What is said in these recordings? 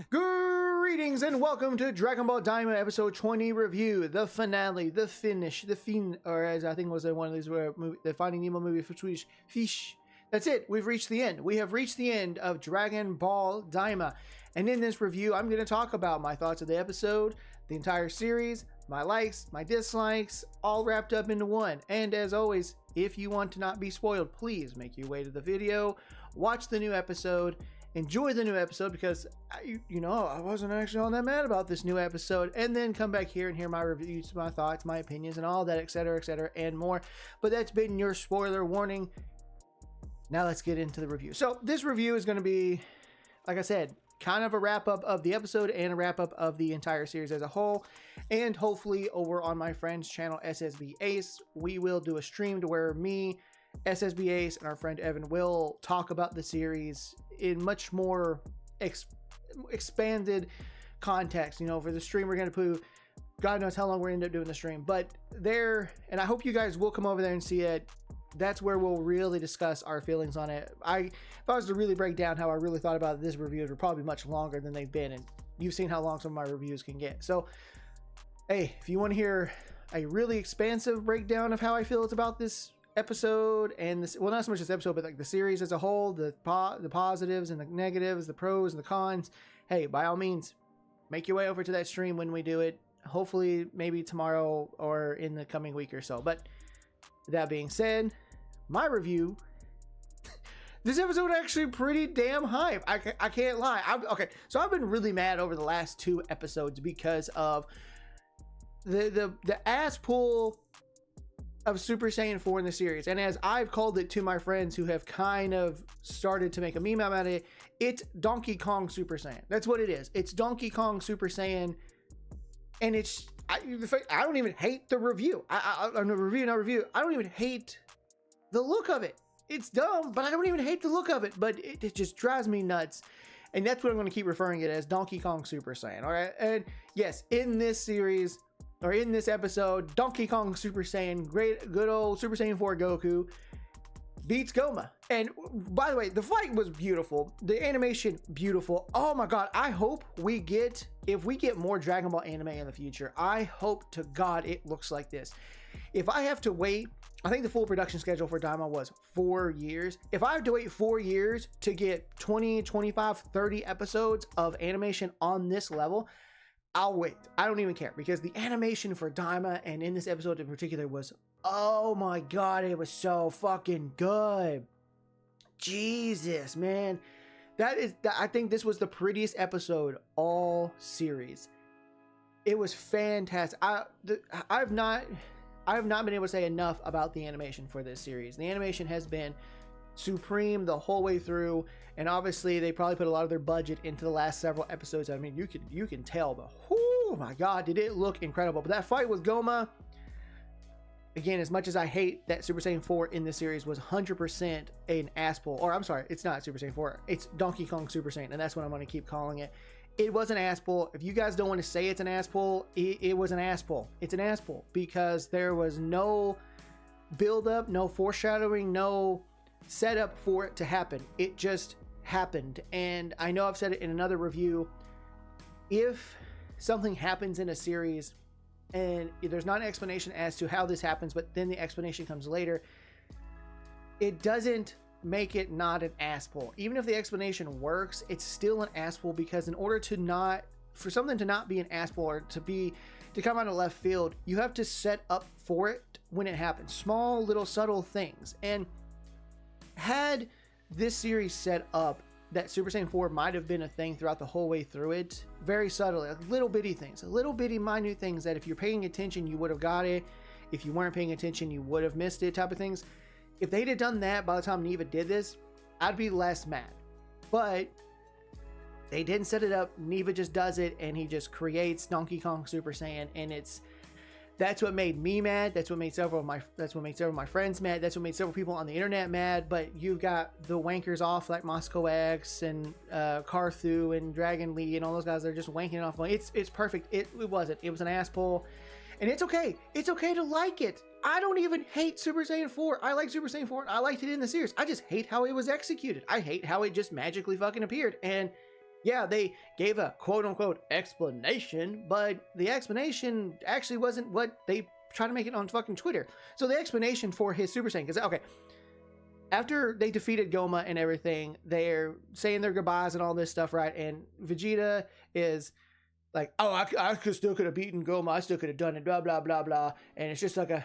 Greetings and welcome to Dragonball Daima episode 20 review, the finale, the finish, or as I think was one of these the Finding Nemo movie for Swedish, fish. That's it. We've reached the end. We have reached the end of Dragon Ball Daima. And in this review, I'm going to talk about my thoughts of the episode, the entire series, my likes, my dislikes, all wrapped up into one. And as always, if you want to not be spoiled, please make your way to the video, watch the new episode, enjoy the new episode, because I wasn't actually all that mad about this new episode, and then come back here and hear my reviews, my thoughts, my opinions, and all that, etc., and more. But that's been your spoiler warning. Now let's get into the review. So this review is going to be, like I said, kind of a wrap up of the episode and a wrap up of the entire series as a whole. And hopefully over on my friend's channel, SSB Ace, we will do a stream to where me, SSB Ace, and our friend Evan will talk about the series in much more expanded context. You know, for the stream, we're going to put, God knows how long we're going to end up doing the stream, but there, and I hope you guys will come over there and see it. That's where we'll really discuss our feelings on it. If I was to really break down how I really thought about this reviews, were probably much longer than they've been, and you've seen how long some of my reviews can get. So, hey, if you want to hear a really expansive breakdown of how I feel about this episode and this, well, not so much this episode, but like the series as a whole, the positives and the negatives, the pros and the cons, hey, by all means, make your way over to that stream when we do it. Hopefully, maybe tomorrow or in the coming week or so. But that being said, my review, this episode actually pretty damn hype. I can't lie. So I've been really mad over the last two episodes because of the ass pull of Super Saiyan 4 in the series. And as I've called it to my friends who have kind of started to make a meme out of it, it's Donkey Kong Super Saiyan. That's what it is. It's Donkey Kong Super Saiyan. And it's, I don't even hate the review. I don't even hate the look of it. It's dumb, but I don't even hate the look of it. But it just drives me nuts. And that's what I'm going to keep referring it as, Donkey Kong Super Saiyan. All right. And yes, in this series, or in this episode, Donkey Kong Super Saiyan, good old Super Saiyan 4 Goku beats Goma. And by the way, the fight was beautiful. The animation, beautiful. Oh my God. I hope if we get more Dragon Ball anime in the future, I hope to God it looks like this. If I have to wait, I think the full production schedule for Daima was 4 years. If I have to wait 4 years to get 20, 25, 30 episodes of animation on this level, I'll wait. I don't even care, because the animation for Daima, and in this episode in particular, was, oh my God, it was so fucking good. Jesus, man. I think this was the prettiest episode all series. It was fantastic. I have not been able to say enough about the animation for this series. The animation has been supreme the whole way through, and obviously they probably put a lot of their budget into the last several episodes. I mean, you can tell, but oh my God, did it look incredible. But that fight with Goma, again, as much as I hate that Super Saiyan 4 in this series, was 100% an ass pull. Or I'm sorry, it's not Super Saiyan 4, it's Donkey Kong Super Saiyan, and that's what I'm going to keep calling it. It was an ass pull. If you guys don't want to say it's an ass pull, it was an ass pull. It's an ass pull, because there was no build up, no foreshadowing, no setup for it to happen. It just happened. And I know I've said it in another review, if something happens in a series and there's not an explanation as to how this happens, but then the explanation comes later, it doesn't make it not an ass pull. Even if the explanation works, it's still an ass pull, because in order for something to not be an ass pull, or to come out of left field, you have to set up for it when it happens. Small little subtle things. And had this series set up that Super Saiyan 4 might have been a thing throughout the whole way through it, very subtly, like little bitty things, little bitty minute things that if you're paying attention, you would have got it. If you weren't paying attention, you would have missed it, type of things. If they'd have done that by the time Neva did this, I'd be less mad. But they didn't set it up. Neva just does it, and he just creates Donkey Kong Super Saiyan, and that's what made me mad. That's what made several of my friends mad. That's what made several people on the internet mad. But you've got the wankers off like Moscow X and Carthu and Dragon Lee and all those guys. They're just wanking it off. It's perfect. It wasn't. It was an ass pull, and it's okay. It's okay to like it. I don't even hate Super Saiyan 4. I like Super Saiyan 4. I liked it in the series. I just hate how it was executed. I hate how it just magically fucking appeared. And Yeah, they gave a quote unquote explanation, but the explanation actually wasn't what they tried to make it on fucking Twitter. So the explanation for his Super Saiyan, because okay, after they defeated Goma and everything, they're saying their goodbyes and all this stuff, right? And Vegeta is like, oh, I still could have beaten Goma. I still could have done it, blah, blah, blah, blah. And it's just like I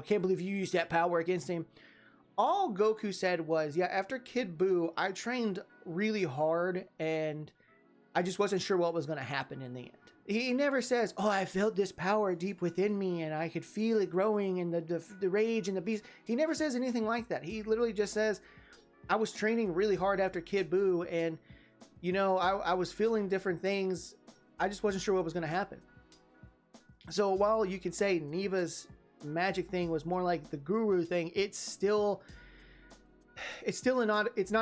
can't believe you used that power against him. All Goku said was, yeah, after Kid Buu, I trained really hard and I just wasn't sure what was going to happen in the end. He never says, oh, I felt this power deep within me and I could feel it growing and the rage and the beast. He never says anything like that. He literally just says, I was training really hard after Kid Buu and, I was feeling different things. I just wasn't sure what was going to happen. So while you could say Neva's magic thing was more like the guru thing, it's not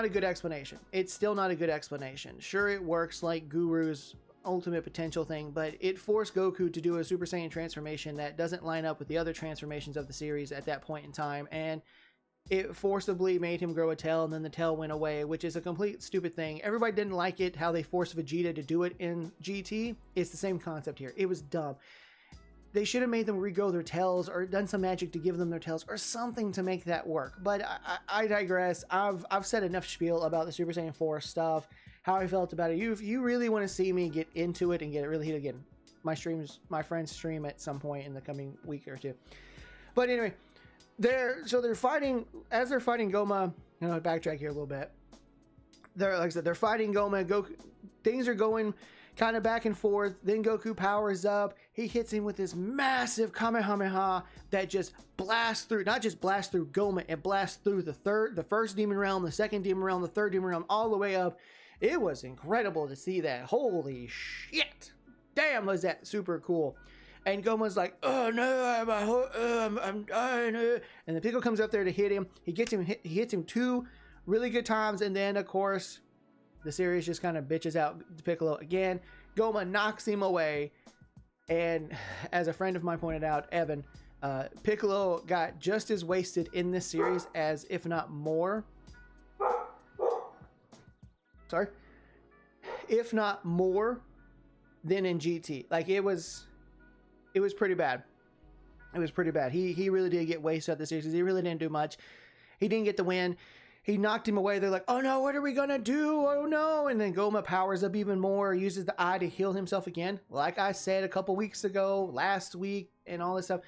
a good explanation. It's still not a good explanation. Sure, it works like Guru's ultimate potential thing, but it forced Goku to do a Super Saiyan transformation that doesn't line up with the other transformations of the series at that point in time, and it forcibly made him grow a tail, and then the tail went away, which is a complete stupid thing. Everybody didn't like it, how they forced Vegeta to do it in GT. It's the same concept here. It was dumb. They should have made them regrow their tails or done some magic to give them their tails or something to make that work. But I digress. I've said enough spiel about the Super Saiyan 4 stuff, how I felt about it. If you really want to see me get into it and get it really heated again, my friends stream at some point in the coming week or two. But anyway, they're fighting. As they're fighting Goma, backtrack here a little bit. Like I said, they're fighting Goma. Goku, things are going kind of back and forth. Then Goku powers up. He hits him with this massive Kamehameha that just blasts through, not just blasts through Goma, it blasts through the first demon realm, the second demon realm, the third demon realm, all the way up. It was incredible to see that. Holy shit. Damn, was that super cool. And Goma's like, oh no, I'm dying. And then Piccolo comes up there to hit him. He hits him 2 really good times. And then, of course, the series just kind of bitches out Piccolo again. Goma knocks him away. And as a friend of mine pointed out, Evan, Piccolo got just as wasted in this series as, if not more. Sorry. If not more than in GT. Like, it was pretty bad. It was pretty bad. He really did get wasted at the series. He really didn't do much. He didn't get the win. He knocked him away. They're like, oh no, what are we gonna do? Oh no. And then Goma powers up even more, uses the eye to heal himself again. Like I said a couple weeks ago, last week, and all this stuff.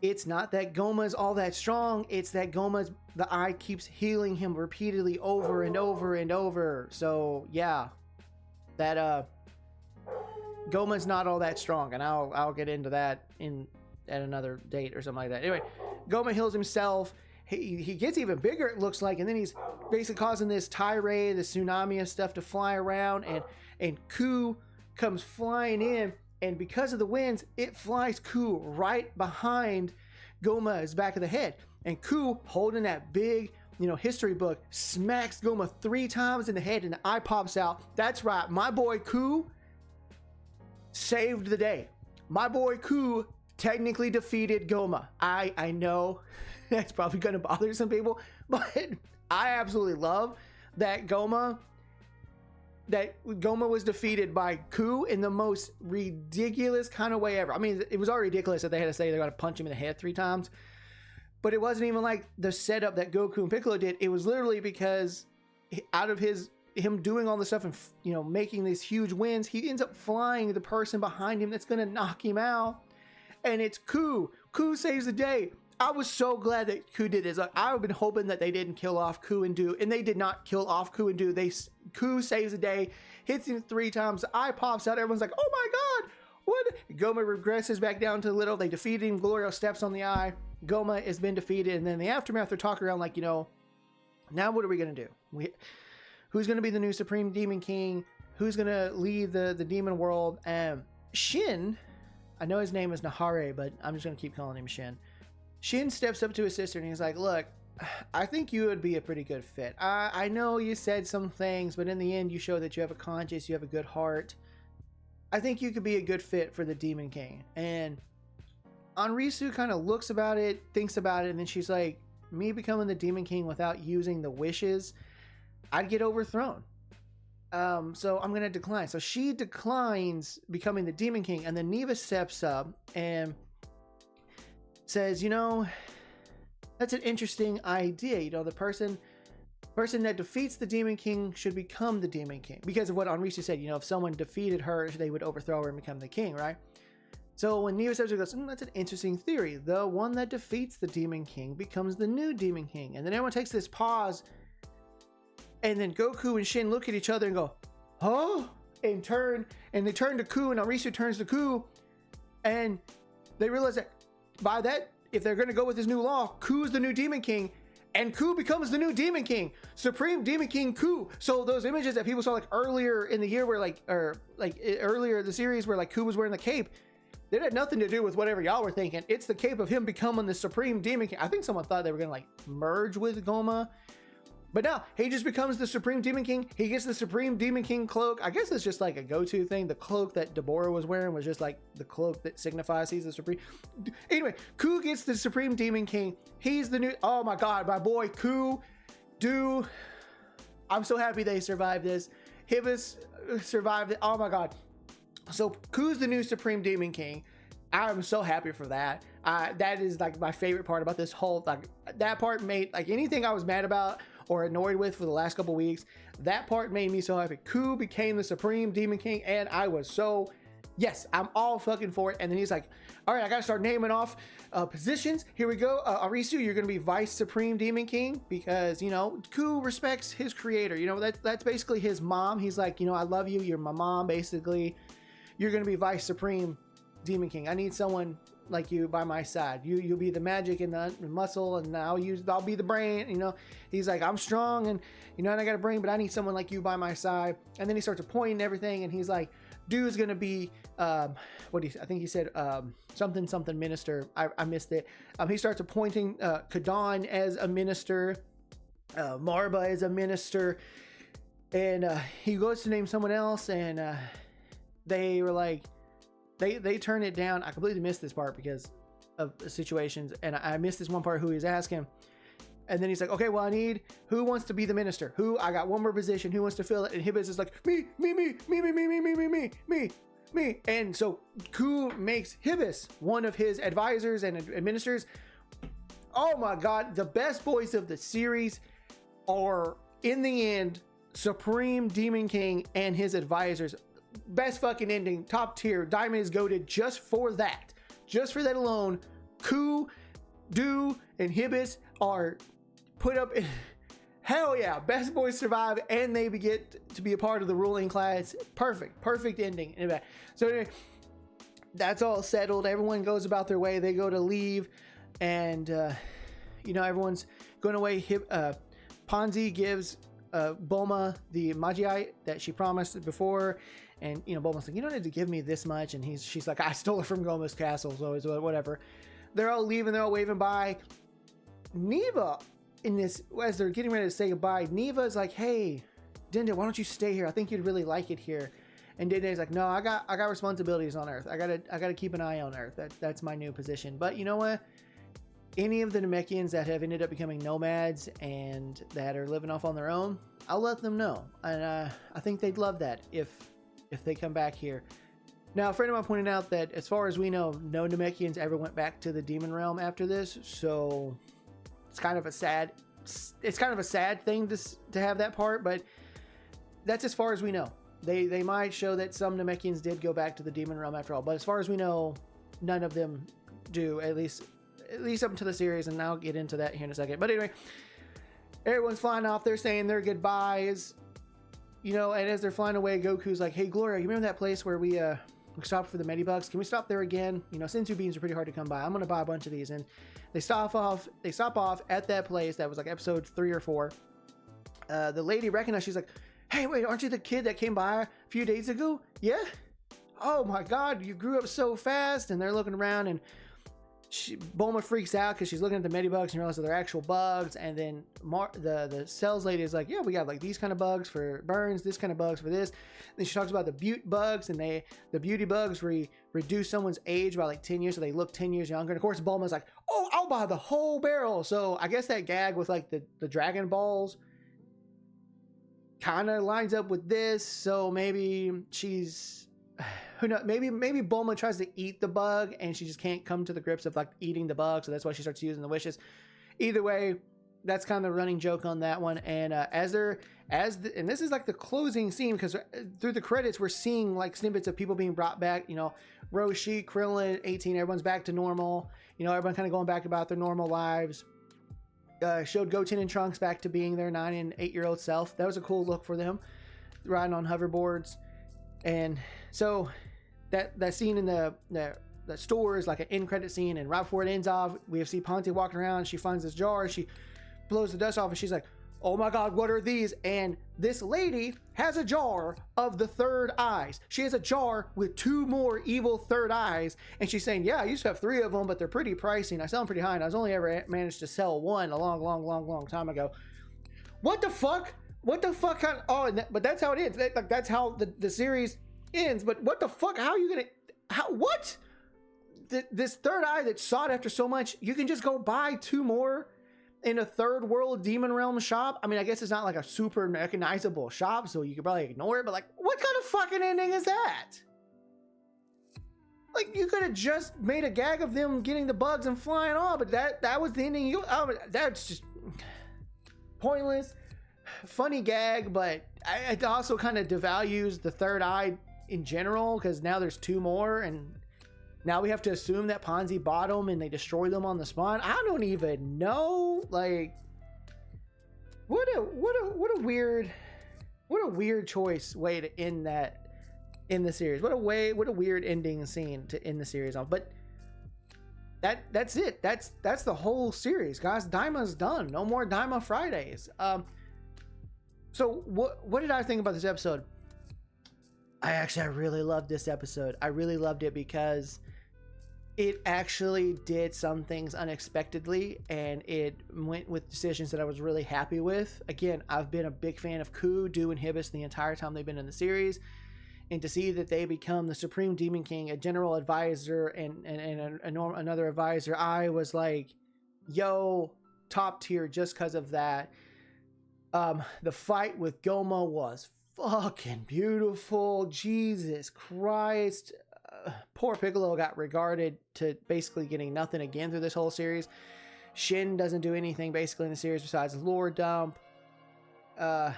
It's not that Goma's all that strong. It's that the eye keeps healing him repeatedly over and over and over. So yeah, that Goma's not all that strong, and I'll get into that at another date or something like that. Anyway, Goma heals himself. He gets even bigger, it looks like, and then he's basically causing this tirade, the tsunami and stuff to fly around, and Ku comes flying in, and because of the winds, it flies Ku right behind Goma's back of the head, and Ku, holding that big, history book, smacks Goma 3 times in the head, and the eye pops out. That's right, my boy Ku saved the day. My boy Ku technically defeated Goma. I know that's probably going to bother some people, but I absolutely love that Goma was defeated by Ku in the most ridiculous kind of way ever. I mean, it was already ridiculous that they had to say they're going to punch him in the head 3 times, but it wasn't even like the setup that Goku and Piccolo did. It was literally because out of him doing all this stuff and making these huge wins, he ends up flying the person behind him that's going to knock him out, and it's Ku. Ku saves the day. I was so glad that Ku did this. Like, I've been hoping that they didn't kill off Ku and Do, and they did not kill off Ku and Do. Ku saves the day, hits him 3 times, the eye pops out, everyone's like, oh my god, what? Goma regresses back down to little, they defeated him, Glorio steps on the eye, Goma has been defeated, and then in the aftermath they're talking around like, now what are we going to do? Who's going to be the new Supreme Demon King? Who's going to lead the demon world? Shin, I know his name is Nahare, but I'm just going to keep calling him Shin. Shin steps up to his sister and he's like, look, I think you would be a pretty good fit. I know you said some things, but in the end you show that you have a conscience, you have a good heart. I think you could be a good fit for the Demon King. And Anrisu kind of looks about it, thinks about it, and then she's like, me becoming the Demon King without using the wishes, I'd get overthrown. So I'm gonna decline. So she declines becoming the Demon King, and then Neva steps up and says, that's an interesting idea. The person that defeats the Demon King should become the Demon King, because of what Anrisu said. If someone defeated her, they would overthrow her and become the king, right? So when Neva says, she goes, that's an interesting theory. The one that defeats the Demon King becomes the new Demon King. And then everyone takes this pause, and then Goku and Shin look at each other and go, huh? And they turn to Ku, and Anrisu turns to Ku, and they realize that by that, if they're going to go with this new law, Ku's the new Demon King, and Ku becomes the new Demon King, Supreme Demon King Ku. So those images that people saw earlier in the year, where earlier in the series, where Ku was wearing the cape, it had nothing to do with whatever y'all were thinking. It's the cape of him becoming the Supreme Demon King. I think someone thought they were going to merge with Goma. But no, he just becomes the Supreme Demon King. He gets the Supreme Demon King cloak. I guess it's just a go-to thing. The cloak that Deborah was wearing was just the cloak that signifies he's the Supreme. Anyway, Ku gets the Supreme Demon King. He's the new... Oh my God, my boy Ku. I'm so happy they survived this. Hibis survived it. Oh my God. So Ku's the new Supreme Demon King. I'm so happy for that. That is my favorite part about this whole... that part made... anything I was mad about or annoyed with for the last couple weeks, that part made me so happy. Ku became the Supreme Demon King, and I was so, yes, I'm all fucking for it. And then he's like, all right, I gotta start naming off positions. Here we go. Anrisu, you're gonna be Vice Supreme Demon King, because Ku respects his creator. That's basically his mom. He's like, I love you, you're my mom, basically. You're gonna be Vice Supreme Demon King. I need someone like you by my side. You'll be the magic and the muscle, and I'll be the brain. He's like, I'm strong, and and I got a brain, but I need someone like you by my side. And then he starts pointing everything, and he's like, dude's gonna be I think he said something minister. I missed it. He starts appointing Kadan as a minister, Marba as a minister, and he goes to name someone else, and they were like, They turn it down. I completely missed this part because of situations, and I missed this one part who he's asking. And then he's like, okay, well, who wants to be the minister? I got one more position. Who wants to fill it? And Hibis is like, me. And so Ku makes Hibis one of his advisors and administrators. Oh my God, the best boys of the series are, in the end, Supreme Demon King and his advisors. Best fucking ending, top tier. Daima is goated just for that. Just for that alone. Ku, and Hibis are put up in... Hell yeah, best boys survive, and they get to be a part of the ruling class. Perfect ending. So anyway, that's all settled. Everyone goes about their way. They go to leave, and everyone's going away. Ponzi gives Bulma the Magi that she promised before, and Bulma's like, you don't need to give me this much, and she's like, I stole it from Goma's castle, so it's whatever. They're all leaving, they're all waving by. Neva, as they're getting ready to say goodbye, Neva's like, hey, Dende, why don't you stay here? I think you'd really like it here. And Dende's like, no, I got responsibilities on Earth. I gotta keep an eye on Earth. That's my new position. But you know what? Any of the Namekians that have ended up becoming nomads and that are living off on their own, I'll let them know. And I think they'd love that if they come back here. Now, a friend of mine pointed out that as far as we know, no Namekians ever went back to the demon realm after this. So it's kind of a sad thing to have that part, but that's as far as we know. They might show that some Namekians did go back to the demon realm after all, but as far as we know, none of them do, at least up into the series, and I'll get into that here in a second. But anyway, everyone's flying off. They're saying their goodbyes, and as they're flying away, Goku's like, hey, Gloria, you remember that place where we stopped for the Medibugs? Can we stop there again? Senzu beans are pretty hard to come by. I'm going to buy a bunch of these. And they stop off at that place that was like episode 3 or 4. The lady recognized, she's like, hey, wait, aren't you the kid that came by a few days ago? Yeah? Oh my God, you grew up so fast. And they're looking around, and Bulma freaks out because she's looking at the Medibugs and realizes they're actual bugs. And then the sales lady is like, yeah, we got like these kind of bugs for burns, this kind of bugs for this. Then she talks about the beauty bugs, and the beauty bugs reduce someone's age by like 10 years, so they look 10 years younger. And of course, Bulma's like, oh, I'll buy the whole barrel. So I guess that gag with like the Dragon Balls kind of lines up with this. So maybe she's, who knows, maybe Bulma tries to eat the bug and she just can't come to the grips of like eating the bug, so that's why she starts using the wishes. Either way, that's kind of the running joke on that one. And and this is like the closing scene, because through the credits we're seeing like snippets of people being brought back. You know, Roshi, Krillin, 18, everyone's back to normal. You know, everyone kind of going back about their normal lives. Showed Goten and Trunks back to being their 9 and 8-year-old self. That was a cool look for them, riding on hoverboards. And so that scene in the store is like an end credit scene, and right before it ends off, we see Ponte walking around. She finds this jar, she blows the dust off, and she's like, oh my god, what are these? And this lady has a jar of the third eyes. She has a jar with 2 more evil third eyes, and she's saying, yeah, I used to have 3 of them, but they're pretty pricey, and I sell them pretty high, and I was only ever managed to sell 1 a long time ago. What the fuck? But that's how it ends. Like, that's how the series ends. But what the fuck? How are you gonna? What? This third eye that's sought after so much, you can just go buy 2 more in a third world demon realm shop? I mean, I guess it's not like a super recognizable shop, so you could probably ignore it, but like, what kind of fucking ending is that? Like, you could have just made a gag of them getting the bugs and flying off, but that was the ending. That's just pointless. Funny gag, but it also kind of devalues the third eye in general, because now there's 2 more, and now we have to assume that Ponzi bought them and they destroy them on the spawn. I don't even know. Like, what a weird choice way to end that in the series. What a weird ending scene to end the series on. But that's it. That's the whole series, guys. Daima's done. No more Daima Fridays. So what did I think about this episode? I really loved this episode. I really loved it because it actually did some things unexpectedly, and it went with decisions that I was really happy with. Again, I've been a big fan of Ku, Du, and Hibis the entire time they've been in the series, and to see that they become the Supreme Demon King, a general advisor, and another advisor, I was like, yo, top tier just because of that. The fight with Goma was fucking beautiful. Jesus Christ. Poor Piccolo got regarded to basically getting nothing again through this whole series. Shin doesn't do anything basically in the series besides lore dump. Look,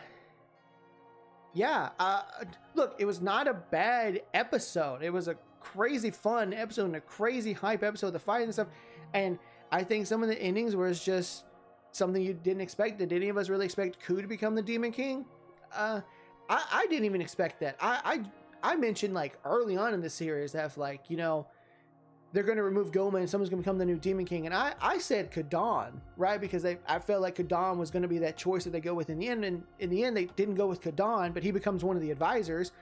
it was not a bad episode. It was a crazy fun episode and a crazy hype episode, the fight and stuff. And I think some of the endings was just something you didn't expect. Did any of us really expect Ku to become the Demon King? I didn't even expect that. I mentioned like early on in the series that like, you know, they're going to remove Goma and someone's going to become the new Demon King. And I said Kadan, right? Because I felt like Kadan was going to be that choice that they go with in the end. And in the end, they didn't go with Kadan, but he becomes one of the advisors,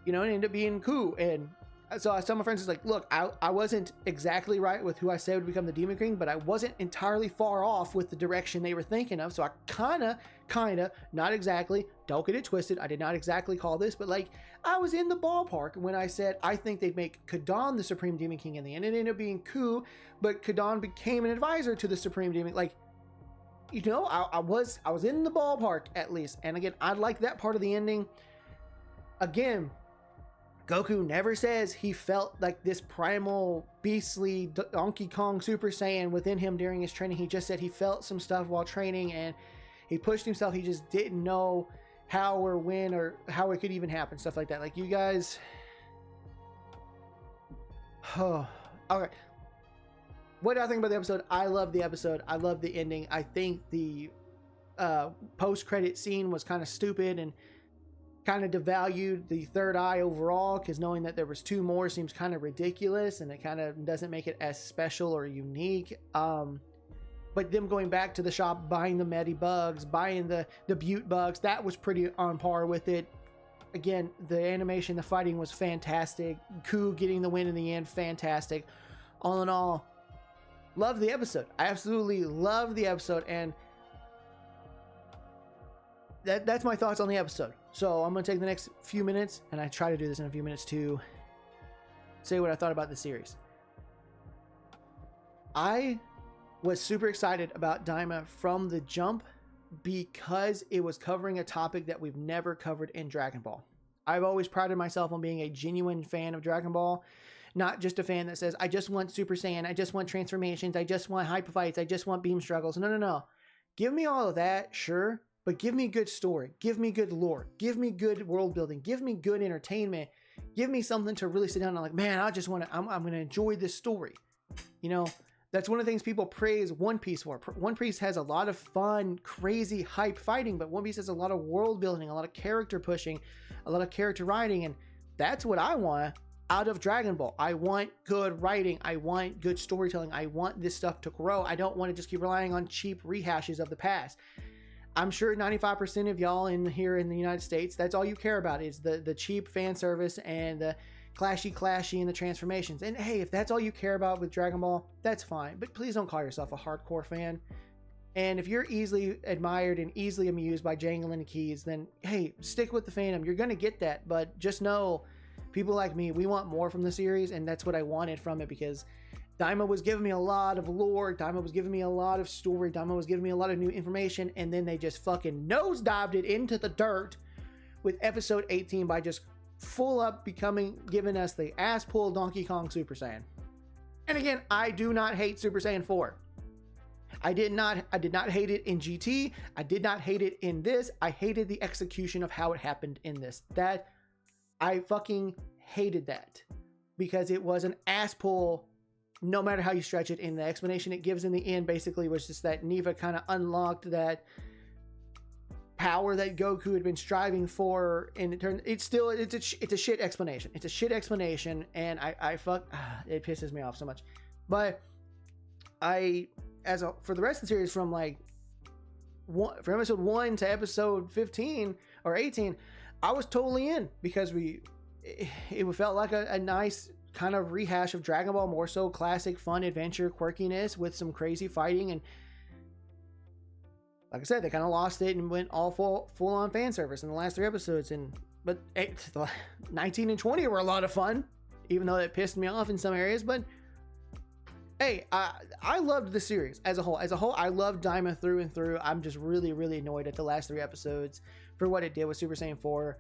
you know, and ended up being Ku. And so I tell my friends, it's like, look, I wasn't exactly right with who I said would become the Demon King, but I wasn't entirely far off with the direction they were thinking of. So I kind of, not exactly, don't get it twisted, I did not exactly call this, but like, I was in the ballpark when I said I think they'd make Kadan the Supreme Demon King in the end. It ended up being Ku, but Kadan became an advisor to the Supreme Demon. Like, you know, I was in the ballpark at least. And again, I like that part of the ending. Again, Goku never says he felt like this primal, beastly Donkey Kong Super Saiyan within him during his training. He just said he felt some stuff while training and he pushed himself. He just didn't know how or when or how it could even happen. Stuff like that. Like, you guys... Oh, okay. What do I think about the episode? I love the episode. I love the ending. I think the post-credit scene was kind of stupid and kind of devalued the third eye overall, because knowing that there was 2 more seems kind of ridiculous and it kind of doesn't make it as special or unique. But them going back to the shop, buying the Medi bugs, buying the Butte bugs, that was pretty on par with it. Again, the animation, the fighting was fantastic. Ku getting the win in the end, fantastic. All in all, love the episode. I absolutely love the episode, and that's my thoughts on the episode. So I'm going to take the next few minutes, and I try to do this in a few minutes to say what I thought about the series. I was super excited about Daima from the jump. because it was covering a topic that we've never covered in Dragon Ball. I've always prided myself on being a genuine fan of Dragon Ball, not just a fan that says, I just want Super Saiyan, I just want transformations, I just want hyper fights, I just want beam struggles. No. Give me all of that, sure, but give me good story, give me good lore, give me good world building, give me good entertainment, give me something to really sit down and like, man, I just want to, I'm going to enjoy this story. You know, that's one of the things people praise One Piece for. One Piece has a lot of fun, crazy, hype fighting, but One Piece has a lot of world building, a lot of character pushing, a lot of character writing, and that's what I want out of Dragon Ball. I want good writing. I want good storytelling. I want this stuff to grow. I don't want to just keep relying on cheap rehashes of the past. I'm sure 95% of y'all here in the United States, that's all you care about is the cheap fan service and the clashy and the transformations. And hey, if that's all you care about with Dragon Ball, that's fine. But please don't call yourself a hardcore fan. And if you're easily admired and easily amused by jangling keys, then hey, stick with the fandom. You're going to get that. But just know, people like me, we want more from the series, and that's what I wanted from it, because Daima was giving me a lot of lore, Daima was giving me a lot of story, Daima was giving me a lot of new information, and then they just fucking nosedived it into the dirt with episode 18 by just full up giving us the ass pull Donkey Kong Super Saiyan. And again, I do not hate Super Saiyan 4. I did not hate it in GT. I did not hate it in this. I hated the execution of how it happened in this. That I fucking hated that, because it was an ass pull no matter how you stretch it. And the explanation it gives in the end basically was just that Neva kind of unlocked that power that Goku had been striving for, and it's a shit explanation. It's a shit explanation, and it pisses me off so much. But for the rest of the series, from episode 1 to episode 15 or 18, I was totally in, because it felt like a nice kind of rehash of Dragon Ball, more so classic fun adventure quirkiness with some crazy fighting. And like I said, they kind of lost it and went all full on fan service in the last 3 episodes. But 19 and 20 were a lot of fun, even though it pissed me off in some areas. But hey, I loved the series as a whole. As a whole, I loved Daima through and through. I'm just really, really annoyed at the last 3 episodes for what it did with Super Saiyan 4.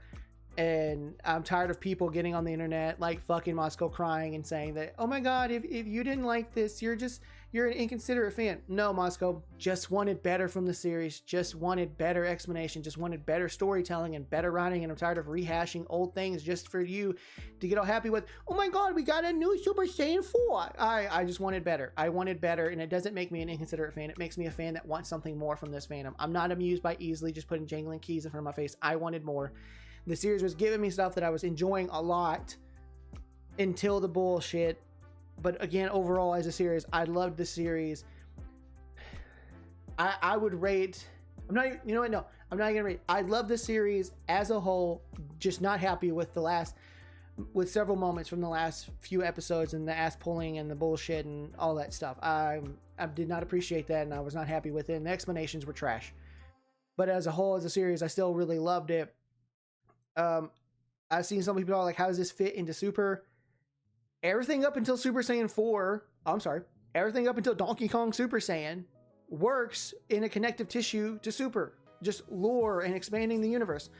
And I'm tired of people getting on the internet like fucking Moscow crying and saying that, oh my god, if you didn't like this, you're an inconsiderate fan. No, Moscow, just wanted better from the series, just wanted better explanation, just wanted better storytelling and better writing. And I'm tired of rehashing old things just for you to get all happy with, oh my god, we got a new Super Saiyan 4. I just wanted better. I wanted better, and it doesn't make me an inconsiderate fan. It makes me a fan that wants something more from this fandom. I'm not amused by easily just putting jangling keys in front of my face. I wanted more. The series was giving me stuff that I was enjoying a lot until the bullshit. But again, overall as a series, I loved the series. I would rate, I'm not gonna rate. I love the series as a whole, just not happy with with several moments from the last few episodes and the ass pulling and the bullshit and all that stuff. I did not appreciate that, and I was not happy with it, and the explanations were trash. But as a whole, as a series, I still really loved it. I've seen some people are like, how does this fit into Super? Everything up until Super Saiyan 4, everything up until Donkey Kong Super Saiyan works in a connective tissue to Super. Just lore and expanding the universe.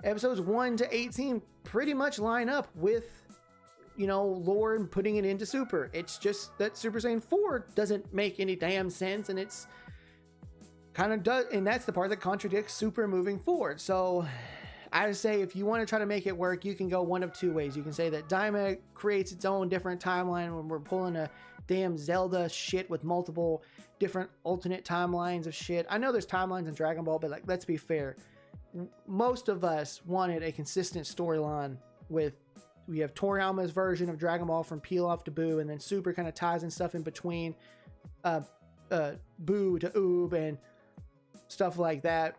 Episodes 1 to 18 pretty much line up with, lore and putting it into Super. It's just that Super Saiyan 4 doesn't make any damn sense, and it's kind of does, and that's the part that contradicts Super moving forward. So I would say if you want to try to make it work, you can go one of 2 ways. You can say that Daima creates its own different timeline when we're pulling a damn Zelda shit with multiple different alternate timelines of shit. I know there's timelines in Dragon Ball, but let's be fair. Most of us wanted a consistent storyline with, we have Toriyama's version of Dragon Ball from Pilaf to Buu, and then Super kind of ties in stuff in between Buu to Oob and stuff like that.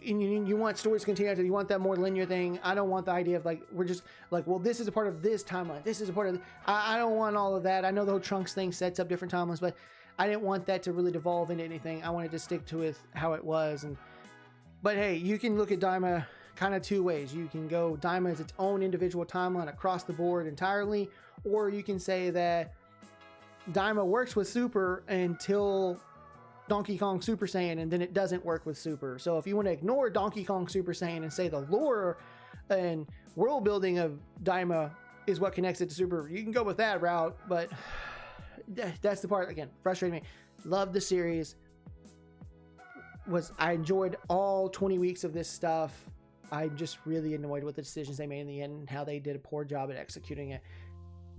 You want stories to continue. You want that more linear thing. I don't want the idea of we're just well, this is a part of this timeline, this is a part of I don't want all of that. I know the whole Trunks thing sets up different timelines, but I didn't want that to really devolve into anything. I wanted to stick to it how it was. But hey, you can look at Daima kind of 2 ways. You can go Daima as its own individual timeline across the board entirely, or you can say that Daima works with Super until Donkey Kong Super Saiyan, and then it doesn't work with Super. So if you want to ignore Donkey Kong Super Saiyan and say the lore and world building of Daima is what connects it to Super, you can go with that route. But that's the part, again, frustrating me. Love the series. I enjoyed all 20 weeks of this stuff. I'm just really annoyed with the decisions they made in the end and how they did a poor job at executing it.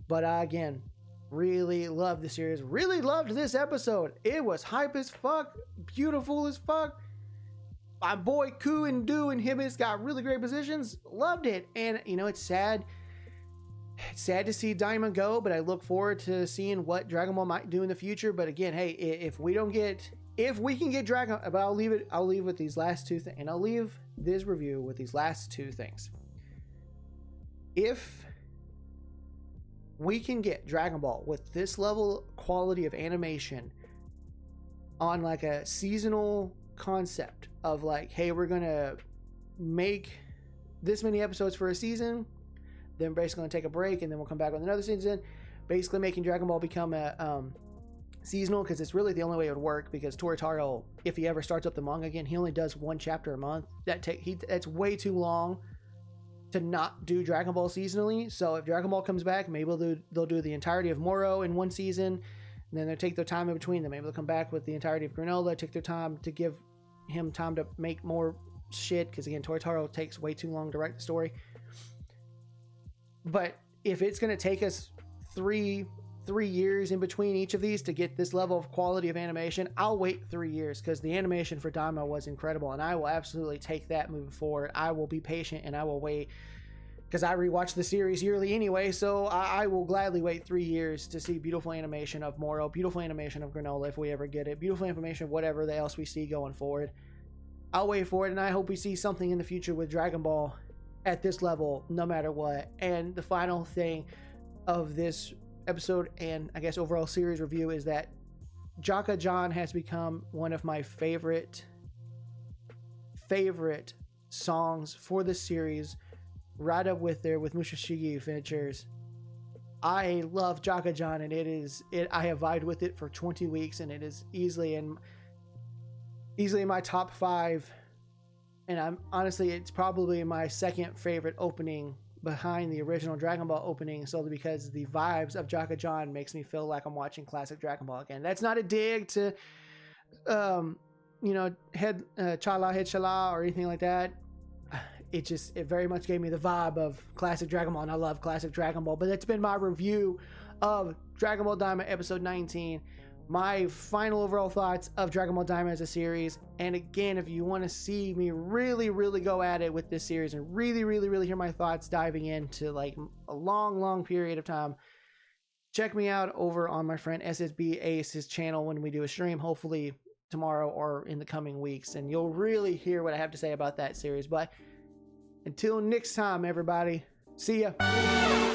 But again, really loved the series. Really loved this episode. It was hype as fuck. Beautiful as fuck. My boy Ku and Do and Hibis got really great positions. Loved it. And, you know, it's sad. It's sad to see Daima go, but I look forward to seeing what Dragon Ball might do in the future. But again, hey, if we can get Dragon, but I'll leave with these last two things, and I'll leave this review with these last two things. If we can get Dragon Ball with this level quality of animation on like a seasonal concept of like, hey, we're gonna make this many episodes for a season, then basically gonna take a break, and then we'll come back with another season, basically making Dragon Ball become a seasonal, because it's really the only way it would work, because Toritaro, if he ever starts up the manga again, he only does one chapter a month. That's way too long to not do Dragon Ball seasonally. So if Dragon Ball comes back, maybe they'll do the entirety of Moro in one season, and then they'll take their time in between them. Maybe they'll come back with the entirety of Granola, take their time to give him time to make more shit, because again, Toritaro takes way too long to write the story. But if it's going to take us three years in between each of these to get this level of quality of animation, I'll wait 3 years, because the animation for Daima was incredible, and I will absolutely take that moving forward. I will be patient and I will wait, because I rewatch the series yearly anyway, so I will gladly wait 3 years to see beautiful animation of Moro, beautiful animation of Granola if we ever get it, beautiful animation of whatever else we see going forward. I'll wait for it, and I hope we see something in the future with Dragon Ball at this level no matter what. And the final thing of this episode, and I guess overall series review, is that Jaka-Jan has become one of my favorite songs for this series, right up with Mushashigi finishers. I love Jaka-Jan, and I have vibed with it for 20 weeks, and it is easily in my top 5. And it's probably my second favorite opening behind the original Dragon Ball opening, solely because the vibes of Jaka-Jan makes me feel like I'm watching classic Dragon Ball again. That's not a dig to, head Chala or anything like that. It very much gave me the vibe of classic Dragon Ball, and I love classic Dragon Ball. But that's been my review of Dragon Ball Daima episode 19. My final overall thoughts of Dragon Ball Daima as a series. And again, if you want to see me really, really go at it with this series and really, really, really hear my thoughts diving into like a long, long period of time, check me out over on my friend SSB Ace's channel when we do a stream, hopefully tomorrow or in the coming weeks. And you'll really hear what I have to say about that series. But until next time, everybody, see ya.